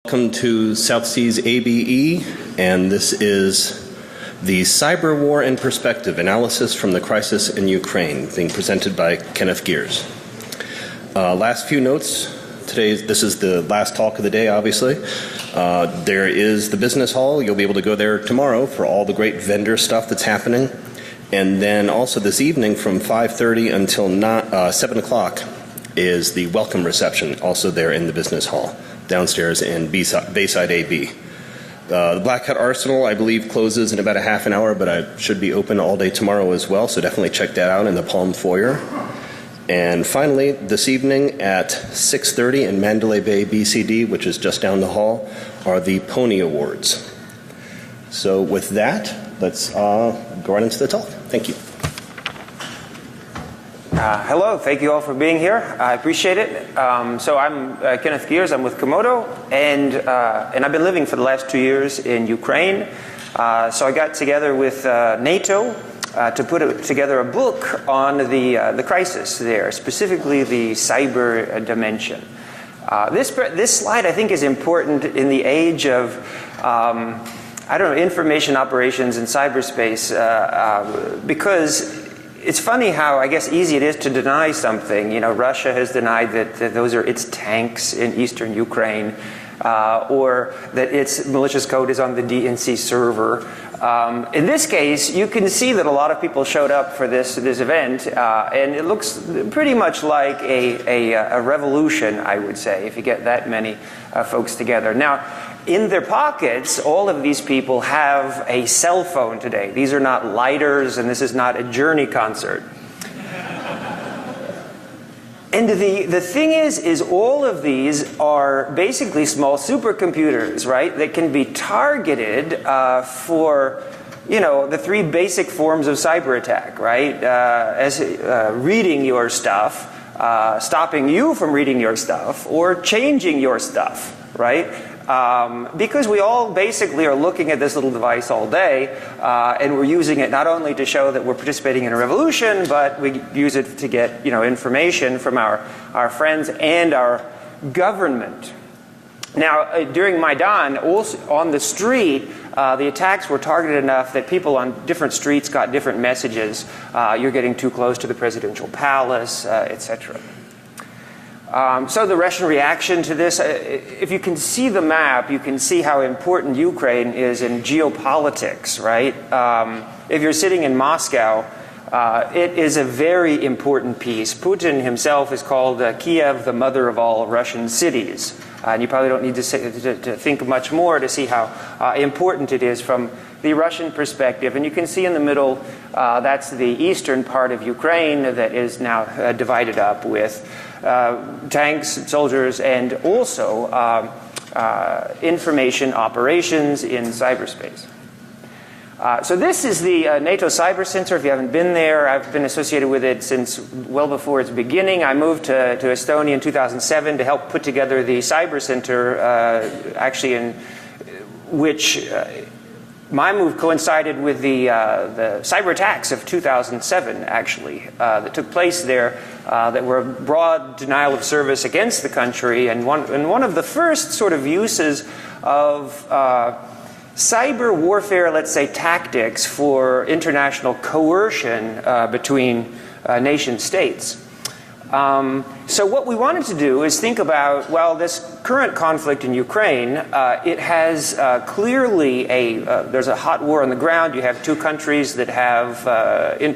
Welcome to South Seas ABE, and this is the Cyber War in Perspective, Analysis from the Crisis in Ukraine, being presented by Kenneth Geers. Last few notes. This is the last talk of the day, obviously. There is the business hall. You'll be able to go there tomorrow for all the great vendor stuff that's happening. And then also this evening from 5:30 until 7 o'clock is the welcome reception, also there in the business hall, downstairs in Bayside AB. The Black Hat Arsenal, I believe, closes in about a half an hour, but I should be open all day tomorrow as well, so definitely check that out in the Palm Foyer. And finally, this evening at 6:30 in Mandalay Bay BCD, which is just down the hall, are the Pony Awards. So with that, let's go right into the talk. Thank you. Hello, thank you all for being here. I appreciate it. So I'm Kenneth Geers. I'm with Komodo, and I've been living for the last 2 years in Ukraine. So I got together with NATO to put together a book on the crisis there, specifically the cyber dimension. This slide, I think, is important in the age of information operations in cyberspace, because it's funny how, I guess, easy it is to deny something. You know, Russia has denied that those are its tanks in eastern Ukraine, or that its malicious code is on the DNC server. In this case, you can see that a lot of people showed up for this event, and it looks pretty much like a revolution, I would say, if you get that many folks together. Now, in their pockets, all of these people have a cell phone today. These are not lighters, and this is not a Journey concert. And the thing is all of these are basically small supercomputers, right? That can be targeted for, the three basic forms of cyber attack, right? As reading your stuff, stopping you from reading your stuff, or changing your stuff, right? Because we all basically are looking at this little device all day, and we're using it not only to show that we're participating in a revolution, but we use it to get information from our friends and our government. Now, during Maidan, also on the street, the attacks were targeted enough that people on different streets got different messages. You're getting too close to the presidential palace, etc. So the Russian reaction to this, if you can see the map, you can see how important Ukraine is in geopolitics, right? If you're sitting in Moscow, it is a very important piece. Putin himself is called Kiev, the mother of all Russian cities. And you probably don't need to think much more to see how important it is from the Russian perspective. And you can see in the middle, that's the eastern part of Ukraine that is now divided up with tanks, soldiers, and also information operations in cyberspace. So this is the NATO Cyber Center. If you haven't been there, I've been associated with it since well before its beginning. I moved to Estonia in 2007 to help put together the Cyber Center, actually in which my move coincided with the cyber attacks of 2007, actually, that took place there, that were a broad denial of service against the country, and one of the first sort of uses of cyber warfare, let's say, tactics for international coercion between nation states. So what we wanted to do is think about, well, this current conflict in Ukraine, it has clearly there's a hot war on the ground. You have two countries that have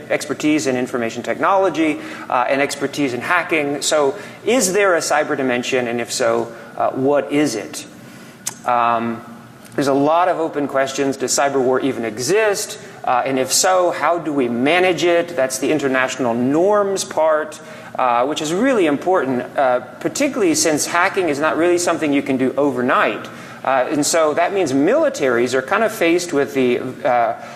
expertise in information technology and expertise in hacking. So is there a cyber dimension, and if so, what is it? There's a lot of open questions. Does cyber war even exist? And if so, how do we manage it? That's the international norms part. Which is really important, particularly since hacking is not really something you can do overnight. And so that means militaries are kind of faced with the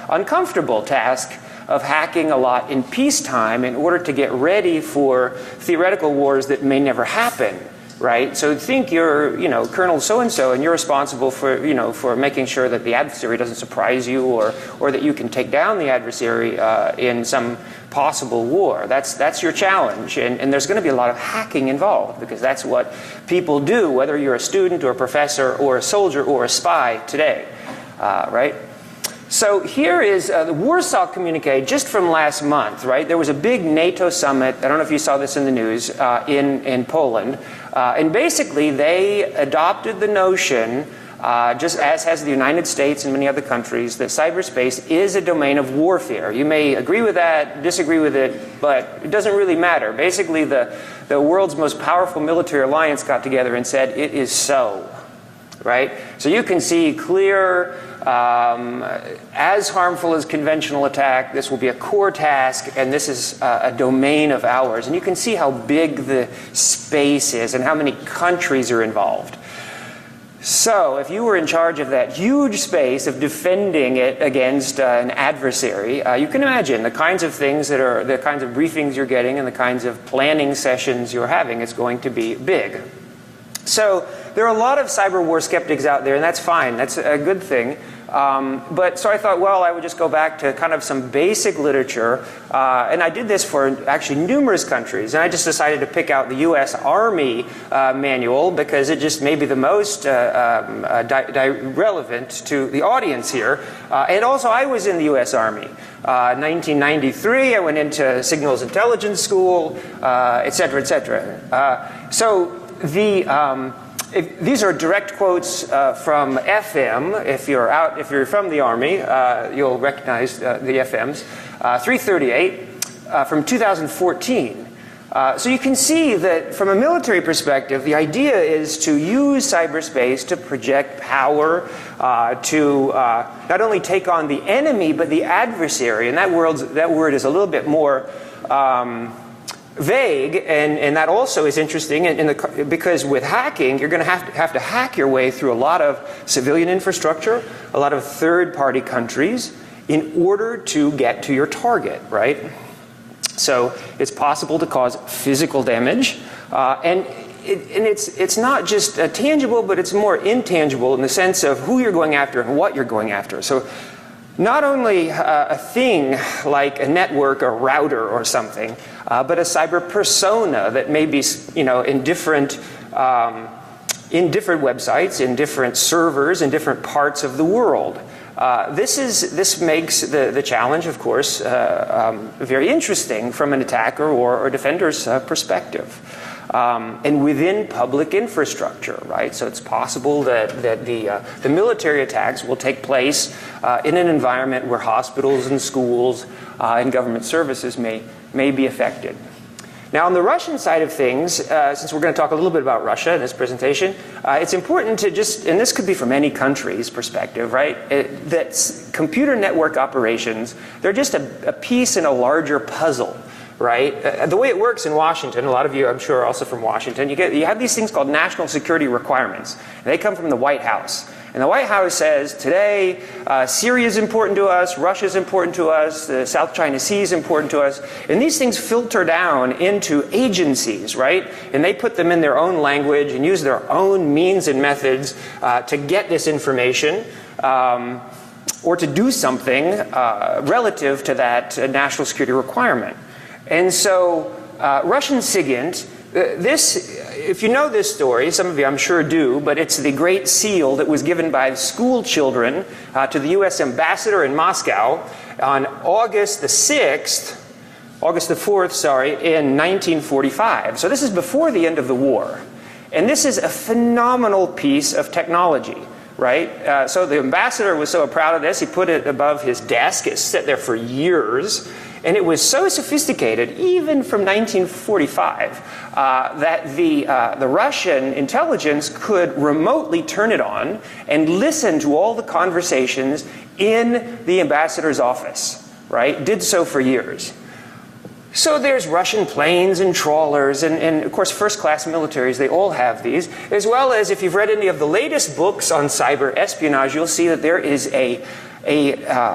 uncomfortable task of hacking a lot in peacetime in order to get ready for theoretical wars that may never happen. right? So think you're, Colonel so-and-so, and you're responsible for, for making sure that the adversary doesn't surprise you, or that you can take down the adversary in some possible war. That's your challenge, and there's going to be a lot of hacking involved, because that's what people do, whether you're a student or a professor or a soldier or a spy today, right? So here is the Warsaw Communique just from last month, right? There was a big NATO summit, I don't know if you saw this in the news, in Poland. And basically they adopted the notion, just as has the United States and many other countries, that cyberspace is a domain of warfare. You may agree with that, disagree with it, but it doesn't really matter. Basically the world's most powerful military alliance got together and said it is so, right? So you can see clear, as harmful as conventional attack, this will be a core task, and this is a domain of ours. And you can see how big the space is and how many countries are involved. So if you were in charge of that huge space of defending it against an adversary, you can imagine the kinds of things the kinds of briefings you're getting and the kinds of planning sessions you're having. It's going to be big. So there are a lot of cyber war skeptics out there, and that's fine. That's a good thing. But so I thought, well, I would just go back to kind of some basic literature. And I did this for actually numerous countries. And I just decided to pick out the U.S. Army manual because it just may be the most relevant to the audience here. And also, I was in the U.S. Army. 1993, I went into Signals Intelligence School, et cetera, et cetera. So these are direct quotes from FM. If you're from the Army, you'll recognize the FMs. 338 from 2014. So you can see that from a military perspective, the idea is to use cyberspace to project power, to not only take on the enemy, but the adversary. And that word is a little bit more vague, and that also is interesting because with hacking, you're going to have to hack your way through a lot of civilian infrastructure, a lot of third-party countries, in order to get to your target, right? So it's possible to cause physical damage, and it's not just tangible, but it's more intangible in the sense of who you're going after and what you're going after. So not only a thing like a network, a router or something, but a cyber persona that may be, in different websites, in different servers, in different parts of the world. This makes the challenge, of course, very interesting from an attacker or defender's perspective. And within public infrastructure, right? So it's possible that the military attacks will take place in an environment where hospitals and schools and government services may be affected. Now, on the Russian side of things, since we're going to talk a little bit about Russia in this presentation, it's important to just, and this could be from any country's perspective, right, that computer network operations, they're just a piece in a larger puzzle. Right? The way it works in Washington, a lot of you, I'm sure, are also from Washington, you have these things called national security requirements. And they come from the White House. And the White House says, today, Syria is important to us, Russia is important to us, the South China Sea is important to us. And these things filter down into agencies, right? And they put them in their own language and use their own means and methods to get this information. Or to do something relative to that national security requirement. And so Russian SIGINT, if you know this story, some of you I'm sure do, but it's the Great Seal that was given by school children to the U.S. ambassador in Moscow on August the 4th, in 1945. So this is before the end of the war. And this is a phenomenal piece of technology. Right? So the ambassador was so proud of this, he put it above his desk. It sat there for years. And it was so sophisticated, even from 1945, that the Russian intelligence could remotely turn it on and listen to all the conversations in the ambassador's office. Right? Did so for years. So there's Russian planes and trawlers and of course first-class militaries, they all have these. As well as if you've read any of the latest books on cyber espionage, you'll see that there is a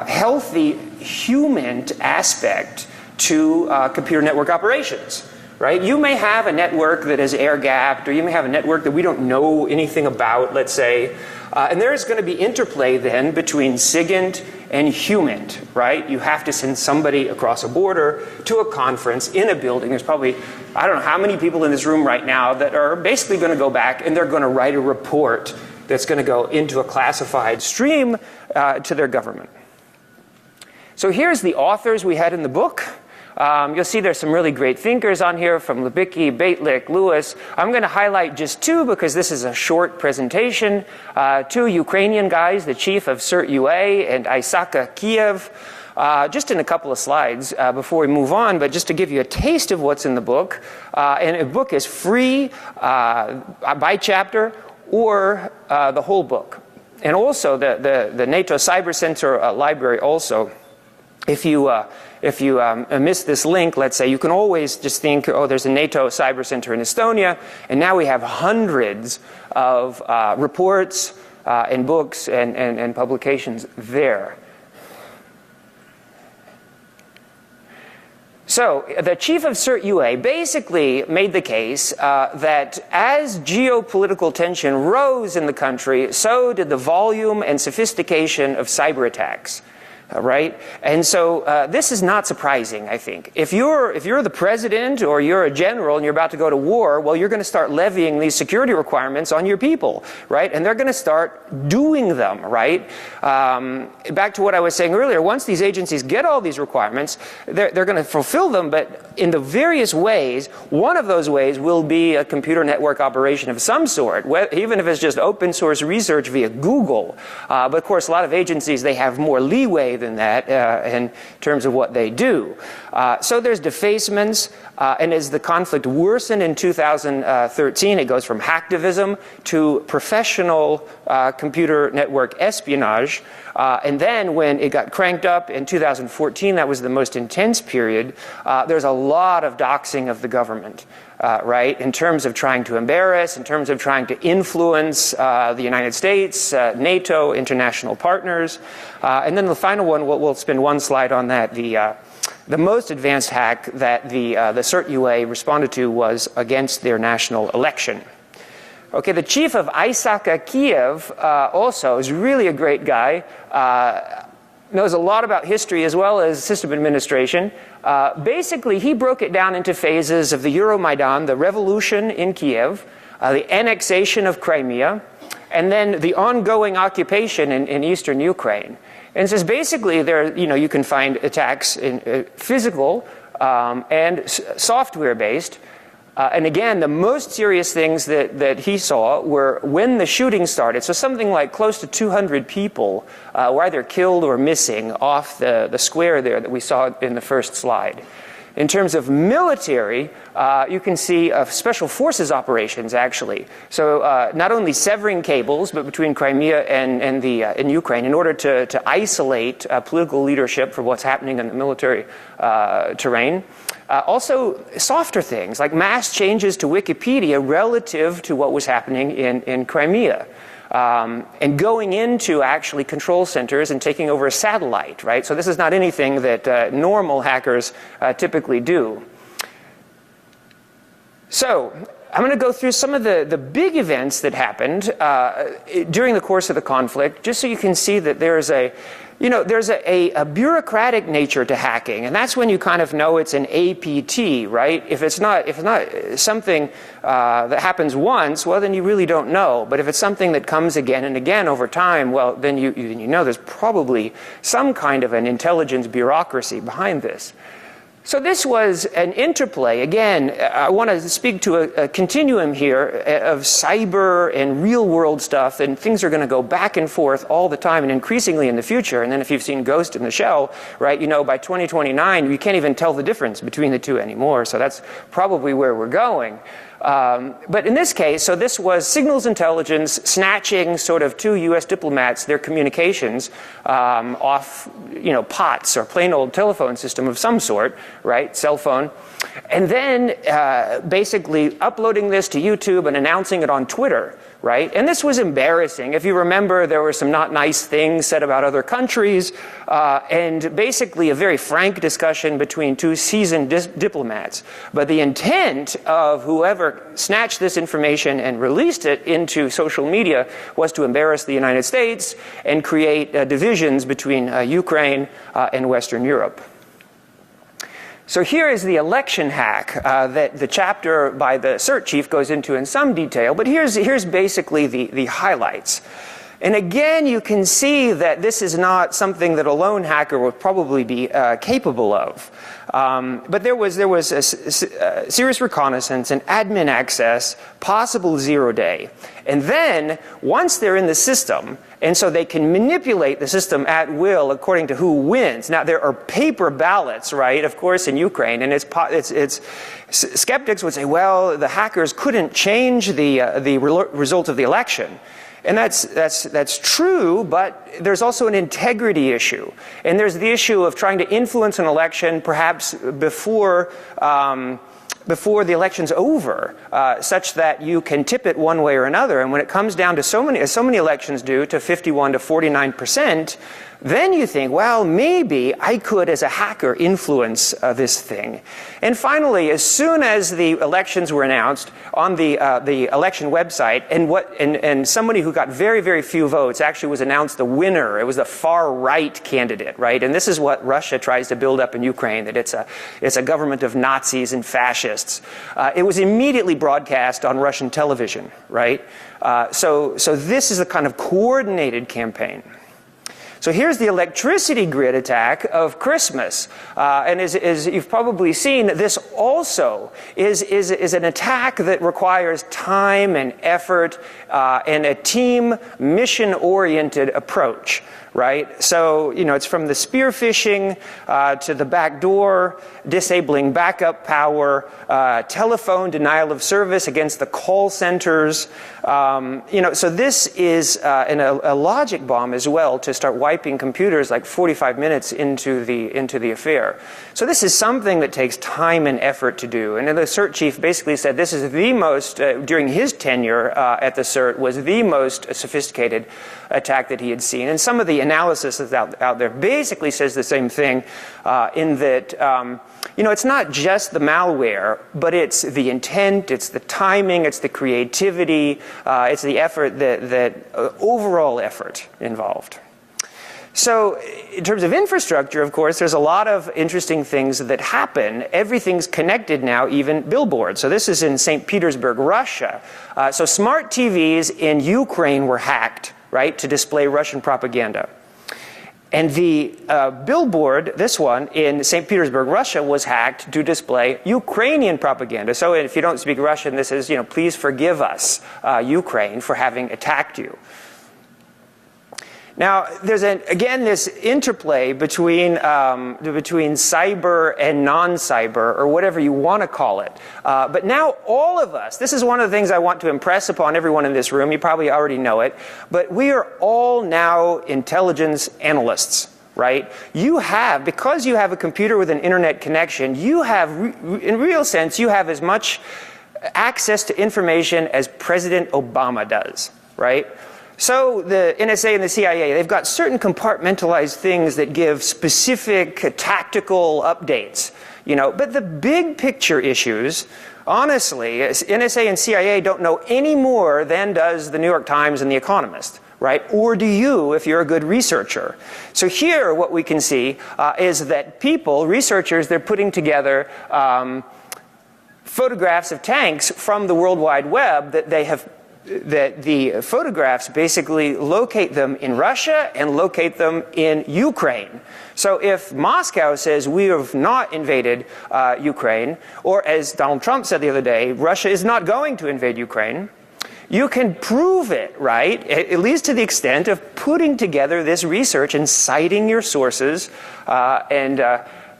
healthy human aspect to computer network operations. right? You may have a network that is air-gapped, or you may have a network that we don't know anything about, let's say. And there's going to be interplay then between SIGINT and HUMINT, right? You have to send somebody across a border to a conference in a building. There's probably, I don't know how many people in this room right now that are basically going to go back and they're going to write a report that's going to go into a classified stream to their government. So here's the authors we had in the book. You'll see there's some really great thinkers on here from Libicki, Bejtlich, Lewis. I'm going to highlight just two because this is a short presentation. Two Ukrainian guys, the chief of CERT-UA and Isaka Kiev. Just in a couple of slides before we move on, but just to give you a taste of what's in the book. And the book is free by chapter or the whole book. And also the NATO Cyber Center library also. If you miss this link, let's say, you can always just think, oh, there's a NATO Cyber Center in Estonia, and now we have hundreds of reports and books and publications there. So the chief of CERT-UA basically made the case that as geopolitical tension rose in the country, so did the volume and sophistication of cyber attacks. Right? And so this is not surprising, I think. If you're the president or you're a general and you're about to go to war, well, you're going to start levying these security requirements on your people, right? And they're going to start doing them, right? Back to what I was saying earlier, once these agencies get all these requirements, they're going to fulfill them, but in the various ways, one of those ways will be a computer network operation of some sort, even if it's just open source research via Google. But of course, a lot of agencies, they have more leeway than that in terms of what they do. So there's defacements, and as the conflict worsened in 2013, it goes from hacktivism to professional computer network espionage. And then when it got cranked up in 2014, that was the most intense period, there's a lot of doxing of the government. Right, in terms of trying to embarrass, in terms of trying to influence the United States, NATO, international partners. And then the final one, we'll spend one slide on that. The most advanced hack that the CERT-UA responded to was against their national election. Okay, the chief of Isaka Kiev also is really a great guy. Knows a lot about history as well as system administration. Basically, he broke it down into phases of the Euromaidan, the revolution in Kiev, the annexation of Crimea, and then the ongoing occupation in eastern Ukraine. And says basically you can find attacks in physical and software-based. And again, the most serious things that he saw were when the shooting started. So something like close to 200 people were either killed or missing off the square there that we saw in the first slide. In terms of military, you can see special forces operations, actually. So not only severing cables, but between Crimea and Ukraine in order to isolate political leadership from what's happening in the military terrain. Also, softer things like mass changes to Wikipedia relative to what was happening in Crimea. And going into actually control centers and taking over a satellite, right? So this is not anything that normal hackers typically do. So I'm going to go through some of the big events that happened during the course of the conflict, just so you can see that there's a bureaucratic nature to hacking, and that's when you kind of know it's an APT, right? If it's not something that happens once, well, then you really don't know. But if it's something that comes again and again over time, well, then you know there's probably some kind of an intelligence bureaucracy behind this. So this was an interplay. Again, I want to speak to a continuum here of cyber and real-world stuff, and things are going to go back and forth all the time and increasingly in the future. And then if you've seen Ghost in the Shell, right, by 2029, you can't even tell the difference between the two anymore. So that's probably where we're going. But in this case, so this was signals intelligence snatching sort of two U.S. diplomats, their communications off, POTS or plain old telephone system of some sort, right, cell phone, and then basically uploading this to YouTube and announcing it on Twitter, right? And this was embarrassing. If you remember, there were some not nice things said about other countries, and basically a very frank discussion between two seasoned diplomats. But the intent of whoever snatched this information and released it into social media was to embarrass the United States and create divisions between Ukraine and Western Europe. So here is the election hack that the chapter by the CERT chief goes into in some detail, but here's basically the highlights. And again, you can see that this is not something that a lone hacker would probably be capable of. But there was a serious reconnaissance, an admin access, possible zero-day. And then, once they're in the system, and so they can manipulate the system at will according to who wins. Now, there are paper ballots, right, of course, in Ukraine, and skeptics would say, well, the hackers couldn't change the result of the election. And that's true, but there's also an integrity issue. And there's the issue of trying to influence an election perhaps before the election's over, such that you can tip it one way or another. And when it comes down to so many elections do, to 51 to 49%, then you think, well, maybe I could, as a hacker, influence this thing. And finally, as soon as the elections were announced on the election website, and somebody who got very, very few votes actually was announced the winner. It was the far-right candidate, right? And this is what Russia tries to build up in Ukraine, that it's a government of Nazis and fascists. It was immediately broadcast on Russian television, right? So this is a kind of coordinated campaign. So here's the electricity grid attack of Christmas. And as you've probably seen, this also is an attack that requires time and effort and a team, mission-oriented approach. Right? So, it's from the spear phishing to the back door, disabling backup power, telephone denial of service against the call centers. So this is a logic bomb as well to start wiping computers like 45 minutes into the affair. So this is something that takes time and effort to do. And the CERT chief basically said this is the most, during his tenure at the CERT, was the most sophisticated attack that he had seen. And some of the analysis that's out there basically says the same thing in that, it's not just the malware, but it's the intent, it's the timing, it's the creativity, it's the effort, that overall effort involved. So in terms of infrastructure, of course, there's a lot of interesting things that happen. Everything's connected now, even billboards. So this is in St. Petersburg, Russia. So smart TVs in Ukraine were hacked, right, to display Russian propaganda. And the billboard, this one, in St. Petersburg, Russia, was hacked to display Ukrainian propaganda. So if you don't speak Russian, this is, please forgive us, Ukraine, for having attacked you. Now, there's again this interplay between cyber and non-cyber, or whatever you want to call it. But now all of us, this is one of the things I want to impress upon everyone in this room. You probably already know it, but we are all now intelligence analysts. Right? Because you have a computer with an internet connection, you have, in real sense, you have as much access to information as President Obama does. Right? So the NSA and the CIA, they've got certain compartmentalized things that give specific tactical updates, but the big picture issues, honestly, NSA and CIA don't know any more than does the New York Times and The Economist, right? Or do you, if you're a good researcher? So here, what we can see is that researchers, they're putting together photographs of tanks from the World Wide Web that the photographs basically locate them in Russia and locate them in Ukraine. So if Moscow says we have not invaded Ukraine, or as Donald Trump said the other day, Russia is not going to invade Ukraine, you can prove it, right? At least to the extent of putting together this research and citing your sources and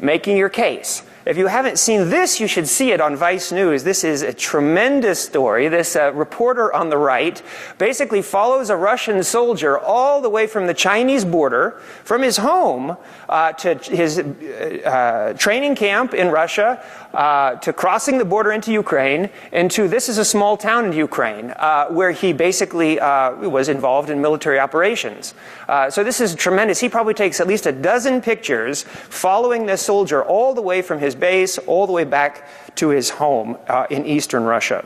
making your case. If you haven't seen this, you should see it on Vice News. This is a tremendous story. This reporter on the right basically follows a Russian soldier all the way from the Chinese border, from his home to his training camp in Russia, to crossing the border into Ukraine, and to this is a small town in Ukraine where he basically was involved in military operations. So this is tremendous. He probably takes at least a dozen pictures following this soldier all the way from his base all the way back to his home in eastern Russia.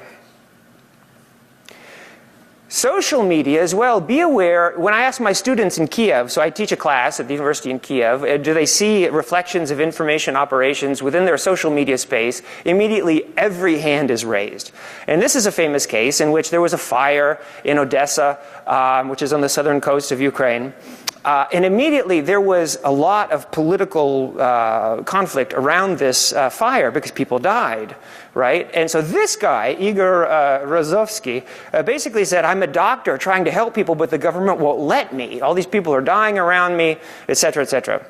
Social media as well. Be aware, when I ask my students in Kiev, so I teach a class at the university in Kiev, do they see reflections of information operations within their social media space? Immediately every hand is raised. And this is a famous case in which there was a fire in Odessa, which is on the southern coast of Ukraine. And immediately there was a lot of political conflict around this fire because people died, right? And so this guy, Igor Rozovsky, basically said, I'm a doctor trying to help people, but the government won't let me. All these people are dying around me, etc., etc.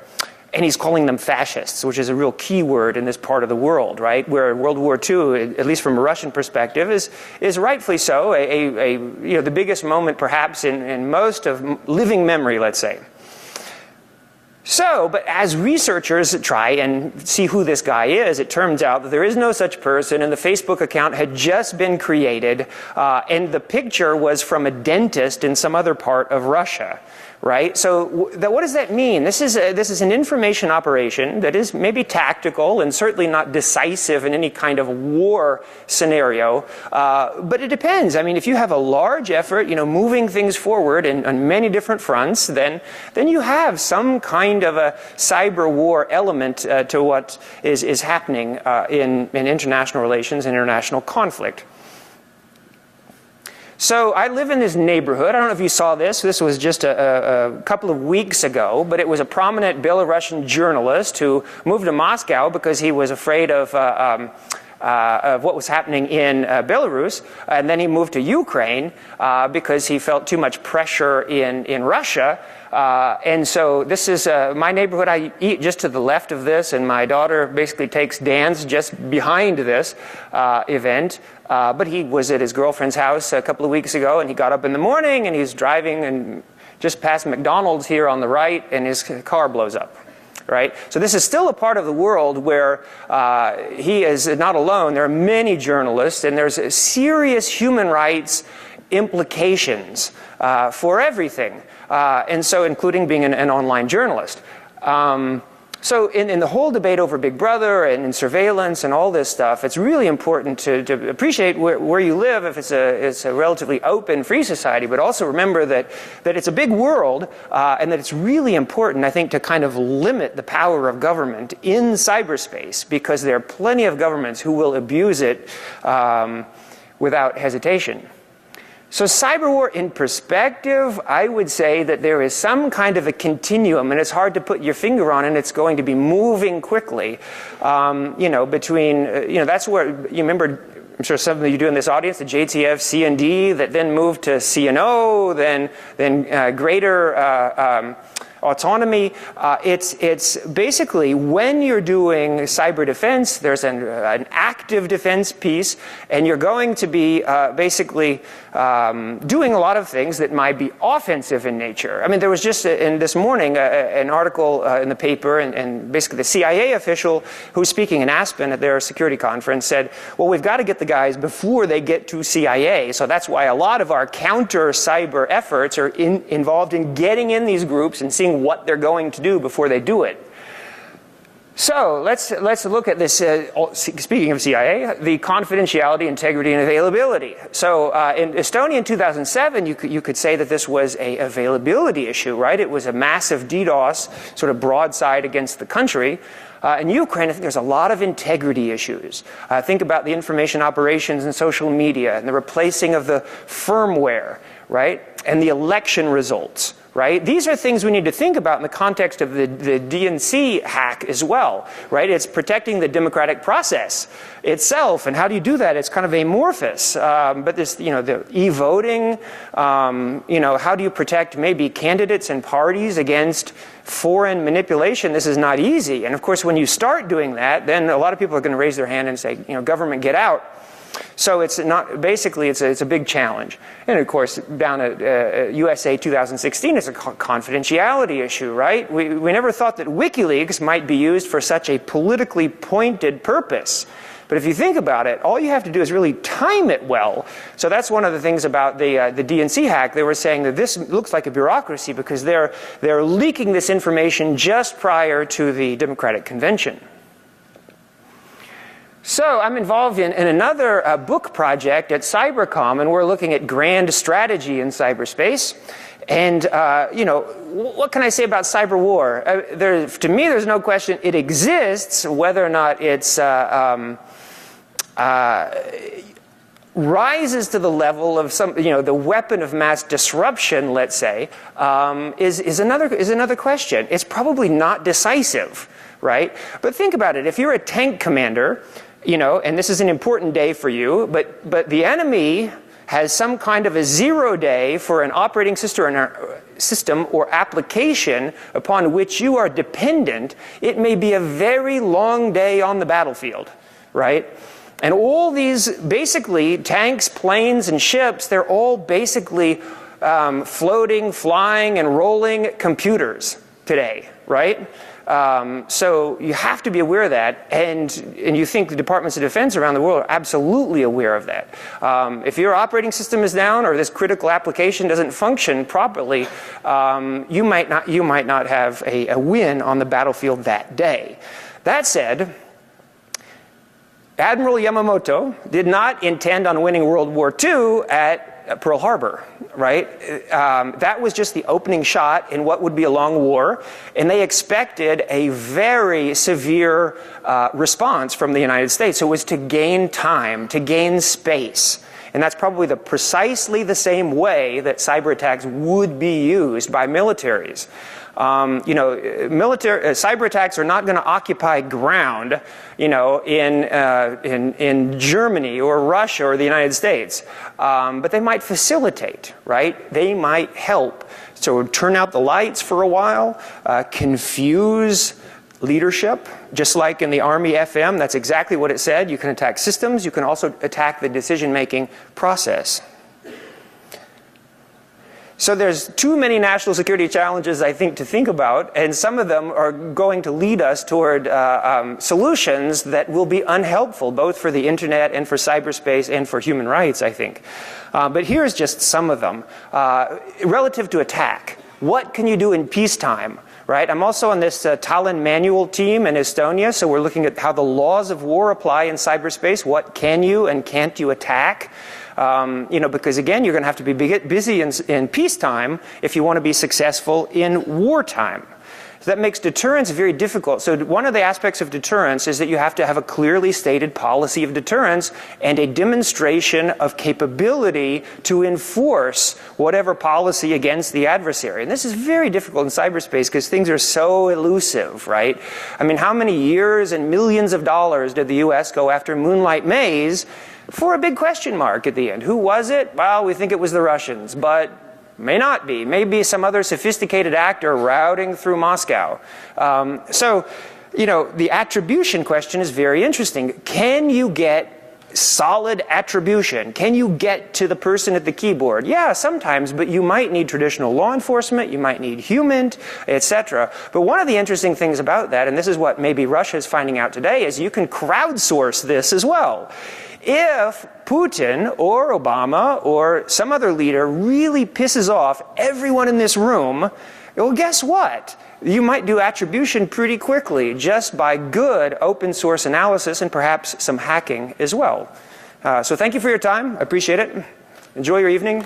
And he's calling them fascists, which is a real key word in this part of the world, right? Where World War II, at least from a Russian perspective, is rightfully so the biggest moment perhaps in most of living memory, let's say. So, but as researchers try and see who this guy is, it turns out that there is no such person, and the Facebook account had just been created, and the picture was from a dentist in some other part of Russia. Right? So what does that mean? This is an information operation that is maybe tactical and certainly not decisive in any kind of war scenario, but it depends. I mean, if you have a large effort, moving things forward on many different fronts, then you have some kind of a cyber war element to what is happening in international relations and international conflict. So I live in this neighborhood. I don't know if you saw this. This was just a couple of weeks ago, but it was a prominent Belarusian journalist who moved to Moscow because he was afraid of what was happening in Belarus, and then he moved to Ukraine because he felt too much pressure in Russia. And so this is my neighborhood. I eat just to the left of this, and my daughter basically takes dance just behind this event. But he was at his girlfriend's house a couple of weeks ago, and he got up in the morning, and he's driving and just past McDonald's here on the right, and his car blows up. Right? So this is still a part of the world where he is not alone. There are many journalists, and there's serious human rights implications for everything. And so including being an online journalist. So in the whole debate over Big Brother and in surveillance and all this stuff, it's really important to appreciate where you live if it's a relatively open, free society, but also remember that it's a big world and that it's really important, I think, to kind of limit the power of government in cyberspace, because there are plenty of governments who will abuse it without hesitation. So cyber war in perspective, I wowould say that there is some kind of a continuum, and it's hard to put your finger on it, and it's going to be moving quickly, between, that's where, you remember, I'm sure some of you do in this audience, the JTF, CND, that then moved to CNO, then greater autonomy. It's basically when you're doing cyber defense, there's an active defense piece, and you're going to be basically doing a lot of things that might be offensive in nature. I mean, there was just in this morning an article in the paper, and basically the CIA official who's speaking in Aspen at their security conference said, well, we've got to get the guys before they get to CIA. So that's why a lot of our counter cyber efforts are involved in getting in these groups and seeing what they're going to do before they do it. So let's look at this, speaking of CIA, the confidentiality, integrity, and availability. So in Estonia in 2007, you could say that this was an availability issue, right? It was a massive DDoS sort of broadside against the country. In Ukraine, I think there's a lot of integrity issues. Think about the information operations and social media and the replacing of the firmware, right? And the election results, right? These are things we need to think about in the context of the DNC hack as well, right? It's protecting the democratic process itself, and how do you do that? It's kind of amorphous. But this, the e-voting, how do you protect maybe candidates and parties against foreign manipulation? This is not easy. And of course, when you start doing that, then a lot of people are going to raise their hand and say, government, get out. So it's not, basically it's a big challenge. And of course, down at USA 2016, it's a confidentiality issue, right? We never thought that WikiLeaks might be used for such a politically pointed purpose. But if you think about it, all you have to do is really time it well. So that's one of the things about the DNC hack. They were saying that this looks like a bureaucracy because they're leaking this information just prior to the Democratic Convention. So I'm involved in another book project at Cybercom, and we're looking at grand strategy in cyberspace. And, what can I say about cyber war? To me, there's no question it exists. Whether or not it's rises to the level of the weapon of mass disruption, let's say, is another question. It's probably not decisive, right? But think about it. If you're a tank commander, and this is an important day for you, but the enemy has some kind of a 0 day for an operating system or application upon which you are dependent, it may be a very long day on the battlefield, right? And all these, basically, tanks, planes, and ships, they're all basically floating, flying, and rolling computers today, right? So you have to be aware of that, and you think the Departments of Defense around the world are absolutely aware of that. If your operating system is down or this critical application doesn't function properly, you might not have a win on the battlefield that day. That said, Admiral Yamamoto did not intend on winning World War II at Pearl Harbor, right? That was just the opening shot in what would be a long war, and they expected a very severe response from the United States. So it was to gain time, to gain space. And that's probably precisely the same way that cyber attacks would be used by militaries. Cyber attacks are not going to occupy ground, in Germany or Russia or the United States, but they might facilitate, right? They might help. So turn out the lights for a while, confuse leadership, just like in the Army FM. That's exactly what it said. You can attack systems. You can also attack the decision-making process. So there's too many national security challenges, I think, to think about, and some of them are going to lead us toward solutions that will be unhelpful, both for the internet and for cyberspace and for human rights, I think. But here's just some of them. Relative to attack, what can you do in peacetime? Right? I'm also on this Tallinn Manual team in Estonia, so we're looking at how the laws of war apply in cyberspace. What can you and can't you attack? Because again, you're going to have to be busy in peacetime if you want to be successful in wartime. So that makes deterrence very difficult. So one of the aspects of deterrence is that you have to have a clearly stated policy of deterrence and a demonstration of capability to enforce whatever policy against the adversary. And this is very difficult in cyberspace because things are so elusive, right? I mean, how many years and millions of dollars did the U.S. go after Moonlight Maze for a big question mark at the end? Who was it? Well, we think it was the Russians, but may not be. Maybe some other sophisticated actor routing through Moscow. The attribution question is very interesting. Can you get solid attribution? Can you get to the person at the keyboard? Yeah, sometimes, but you might need traditional law enforcement, you might need human, etc. But one of the interesting things about that, and this is what maybe Russia is finding out today, is you can crowdsource this as well. If Putin or Obama or some other leader really pisses off everyone in this room, well, guess what? You might do attribution pretty quickly just by good open source analysis and perhaps some hacking as well. So thank you for your time. I appreciate it. Enjoy your evening.